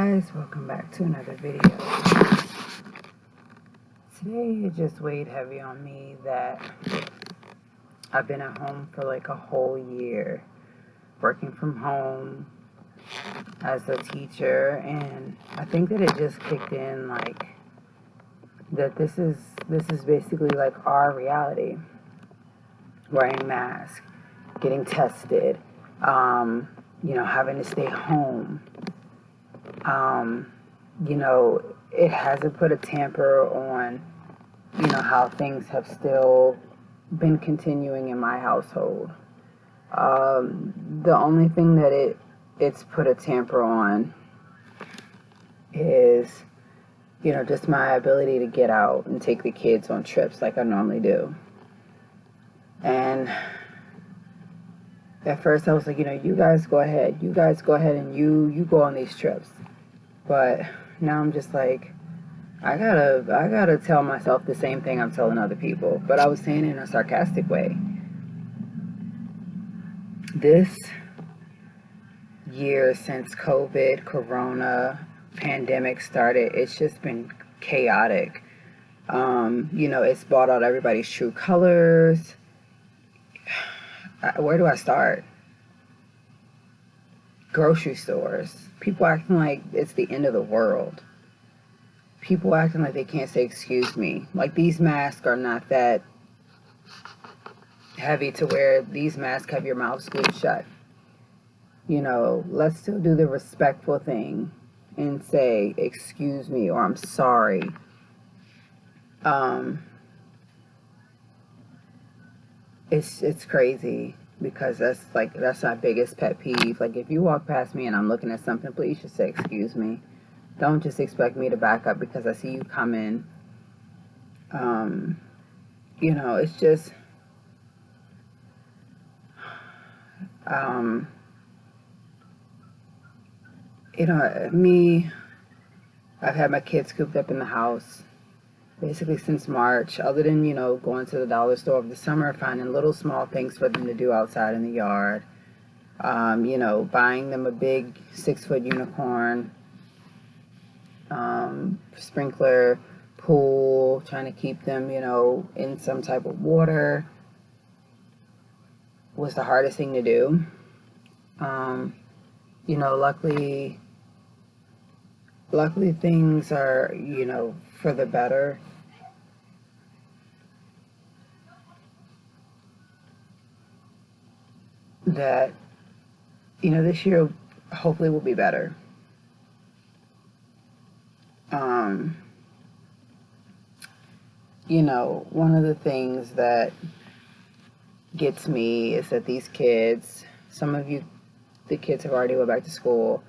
guys, welcome back to another video. Today it just weighed heavy on me that I've been at home for like a whole year, working from home as a teacher, and I think that it just kicked in like that this is basically like our reality. Wearing masks, getting tested, having to stay home. It hasn't put a tamper on, how things have still been continuing in my household. The only thing that it's put a tamper on is, just my ability to get out and take the kids on trips like I normally do. And at first I was like, you guys go ahead and you go on these trips. But now I'm just like, I gotta tell myself the same thing I'm telling other people. But I was saying it in a sarcastic way. This year since COVID, Corona, pandemic started, it's just been chaotic. It's brought out everybody's true colors. Where do I start? Grocery stores. People acting like it's the end of the world. People acting like they can't say excuse me. Like these masks are not that heavy to wear. These masks have your mouth screwed shut. Let's still do the respectful thing and say excuse me or I'm sorry. It's crazy because that's my biggest pet peeve. Like if you walk past me and I'm looking at something, please just say excuse me. Don't just expect me to back up because I see you coming. It's just me, I've had my kids cooped up in the house basically since March, other than, going to the dollar store over the summer, finding little small things for them to do outside in the yard. Buying them a big 6-foot unicorn, sprinkler, pool, trying to keep them, in some type of water was the hardest thing to do. Luckily things are, for the better. That, this year hopefully will be better. One of the things that gets me is that these kids, the kids have already went back to school.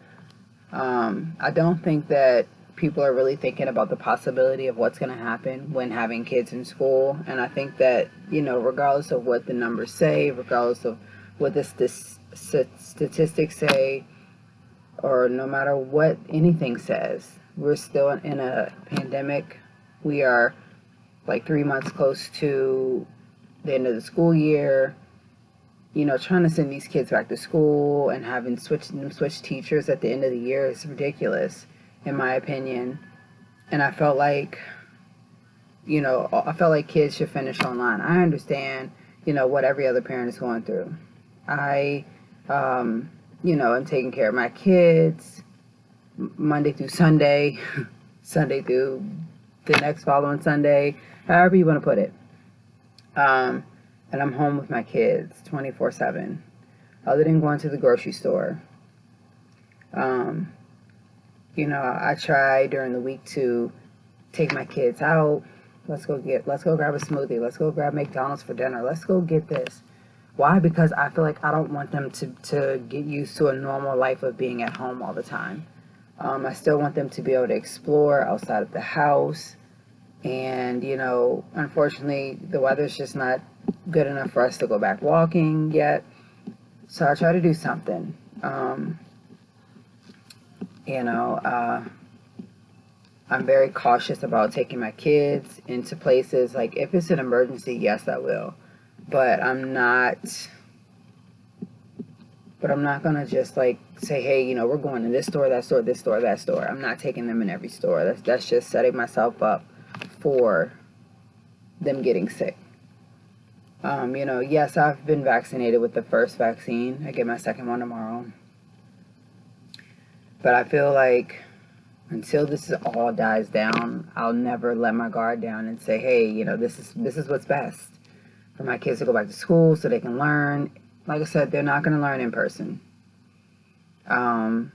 I don't think that people are really thinking about the possibility of what's going to happen when having kids in school. And I think that, regardless of what the numbers say, regardless of what the statistics say, or no matter what anything says, we're still in a pandemic. We are like 3 months close to the end of the school year. Trying to send these kids back to school and having switch teachers at the end of the year is ridiculous, in my opinion. And I felt like, kids should finish online. I understand, what every other parent is going through. I, am taking care of my kids Monday through Sunday, Sunday through the next following Sunday, however you want to put it. And I'm home with my kids 24/7, other than going to the grocery store. I try during the week to take my kids out. Let's go grab a smoothie. Let's go grab McDonald's for dinner. Let's go get this. Why? Because I feel like I don't want them to get used to a normal life of being at home all the time. I still want them to be able to explore outside of the house. And, unfortunately, the weather's just not good enough for us to go back walking yet. So I try to do something. I'm very cautious about taking my kids into places. Like, if it's an emergency, yes, I will. But I'm not But I'm not going to just like say, hey, we're going to this store, that store, this store, that store. I'm not taking them in every store. That's just setting myself up for them getting sick. Yes, I've been vaccinated with the first vaccine. I get my second one tomorrow. But I feel like until this all dies down, I'll never let my guard down and say, hey, this is what's best for my kids to go back to school so they can learn. Like I said, they're not going to learn in person. When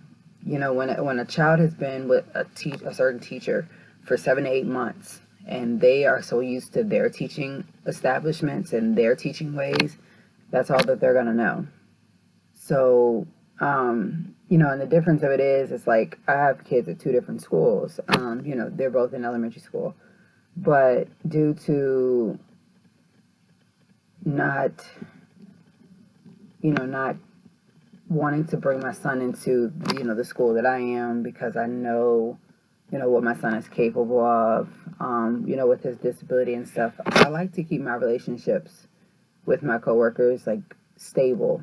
a child has been with a certain teacher for 7 to 8 months, and they are so used to their teaching establishments and their teaching ways, that's all that they're going to know. So, and the difference of it is, it's like I have kids at 2 different schools. They're both in elementary school. But due to not wanting to bring my son into, the school that I am, because I know, what my son is capable of, with his disability and stuff. I like to keep my relationships with my coworkers, like, stable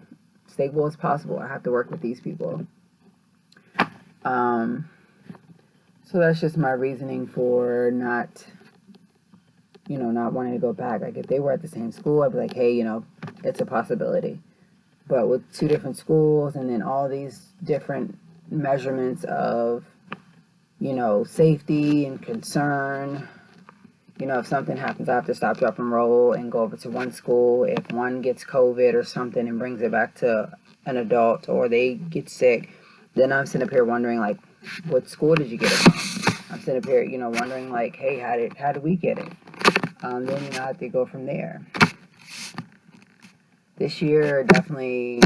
as possible. I have to work with these people. So that's just my reasoning for not wanting to go back. Like, if they were at the same school, I'd be like, hey, it's a possibility. But with 2 different schools and then all these different measurements of, safety and concern, if something happens, I have to stop, drop, and roll and go over to one school. If one gets COVID or something and brings it back to an adult, or they get sick, then I'm sitting up here wondering, like, what school did you get it from? I'm sitting up here, wondering, like, hey, how did we get it? Then, I have to go from there. This year, definitely,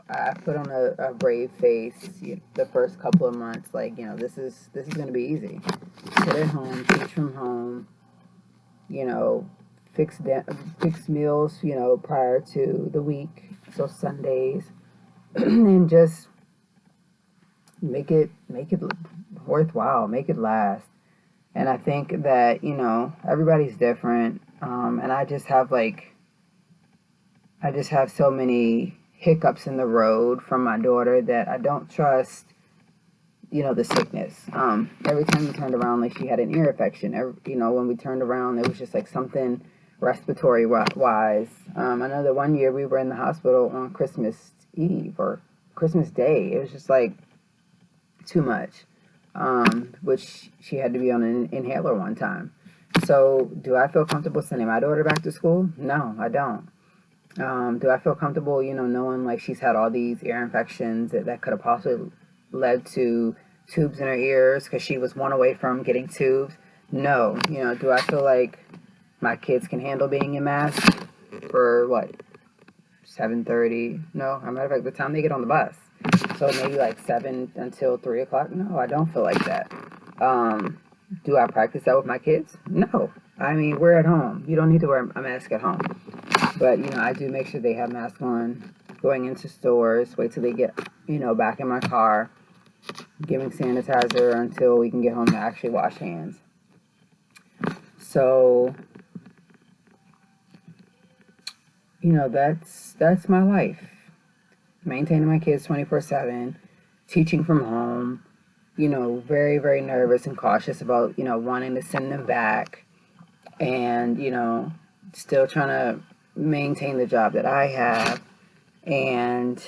I put on a brave face the first couple of months. Like, this is going to be easy. Sit at home, teach from home, fix meals, prior to the week, so Sundays, and just make it worthwhile, make it last. And I think that, everybody's different, and I just have so many hiccups in the road from my daughter that I don't trust, the sickness. Every time we turned around, like, she had an ear infection. When we turned around, it was just like something respiratory wise. I know that one year we were in the hospital on Christmas Eve or Christmas Day. It was just like too much. Which she had to be on an inhaler one time. So do I feel comfortable sending my daughter back to school? No, I don't. Do I feel comfortable, knowing like she's had all these ear infections that could have possibly led to tubes in her ears because she was one away from getting tubes? No. Do I feel like my kids can handle being in mask for 7:30? No. As a matter of fact, the time they get on the bus. So maybe like 7 until 3 o'clock? No, I don't feel like that. Do I practice that with my kids? No. I mean, we're at home. You don't need to wear a mask at home. But, I do make sure they have masks on going into stores, wait till they get, back in my car, giving sanitizer until we can get home to actually wash hands. So, that's my life. Maintaining my kids 24/7, teaching from home, very, very nervous and cautious about, wanting to send them back, and, still trying to maintain the job that I have, and,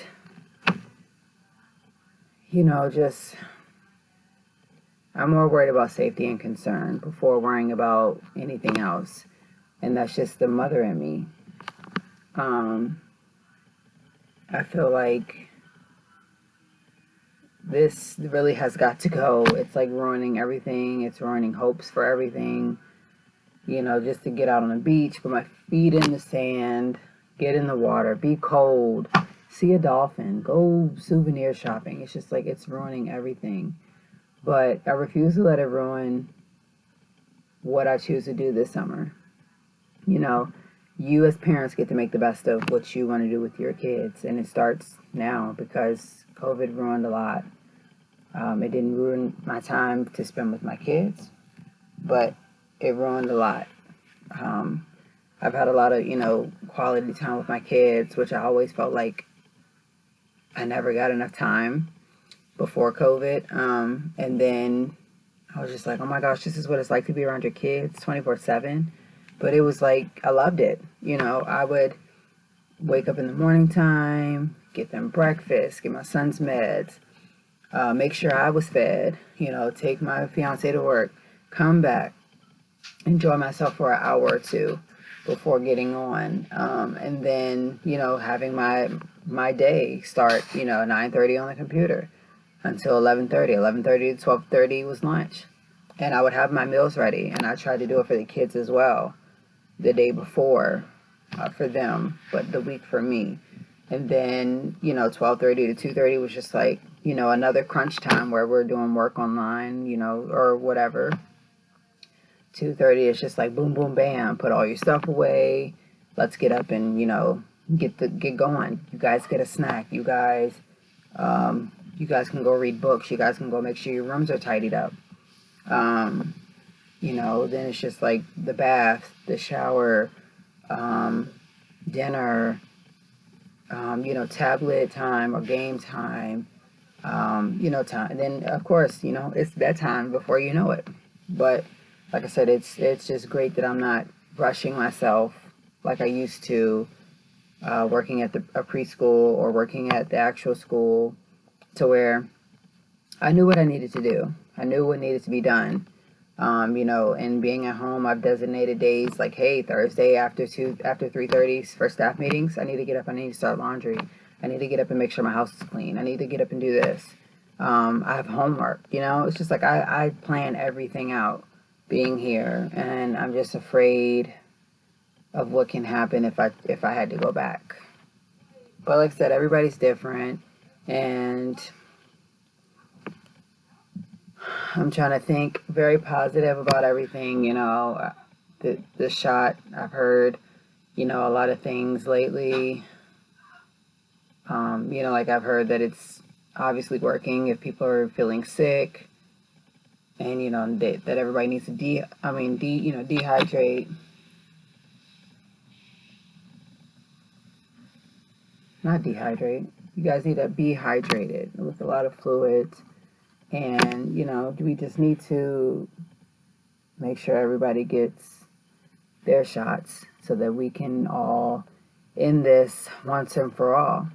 I'm more worried about safety and concern before worrying about anything else, and that's just the mother in me. I feel like this really has got to go. It's like ruining everything. It's ruining hopes for everything. Just to get out on the beach, put my feet in the sand, get in the water, be cold, see a dolphin, go souvenir shopping. It's just like it's ruining everything. But I refuse to let it ruin what I choose to do this summer. You as parents get to make the best of what you want to do with your kids, and it starts now because COVID ruined a lot. It didn't ruin my time to spend with my kids, but it ruined a lot. I've had a lot of, quality time with my kids, which I always felt like I never got enough time before COVID. And then I was just like, oh my gosh, this is what it's like to be around your kids 24/7. But it was like, I loved it. I would wake up in the morning time, get them breakfast, get my son's meds, make sure I was fed, take my fiance to work, come back, enjoy myself for an hour or two before getting on. And then, having my day start, 9:30 on the computer until 11:30. 11:30 to 12:30 was lunch. And I would have my meals ready, and I tried to do it for the kids as well the day before for them, but the week for me. And then, 12:30 to 2:30 was just like, another crunch time where we're doing work online, or whatever. 2:30 is just like boom, boom, bam, put all your stuff away. Let's get up and, get going. You guys get a snack. You guys can go read books. You guys can go make sure your rooms are tidied up. Then it's just like the bath, the shower, dinner, tablet time or game time, time. And then, of course, it's bedtime before you know it. But like I said, it's just great that I'm not rushing myself like I used to, working at a preschool or working at the actual school, to where I knew what I needed to do. I knew what needed to be done. And being at home, I've designated days like, hey, Thursday after 3:30 for staff meetings, I need to get up. I need to start laundry. I need to get up and make sure my house is clean. I need to get up and do this. I have homework. It's just like I plan everything out being here, and I'm just afraid of what can happen if I had to go back. But like I said, everybody's different, and I'm trying to think very positive about everything. The shot, I've heard, a lot of things lately. Like I've heard that it's obviously working if people are feeling sick, and that everybody needs to dehydrate. Not dehydrate. You guys need to be hydrated with a lot of fluids. And, we just need to make sure everybody gets their shots so that we can all end this once and for all.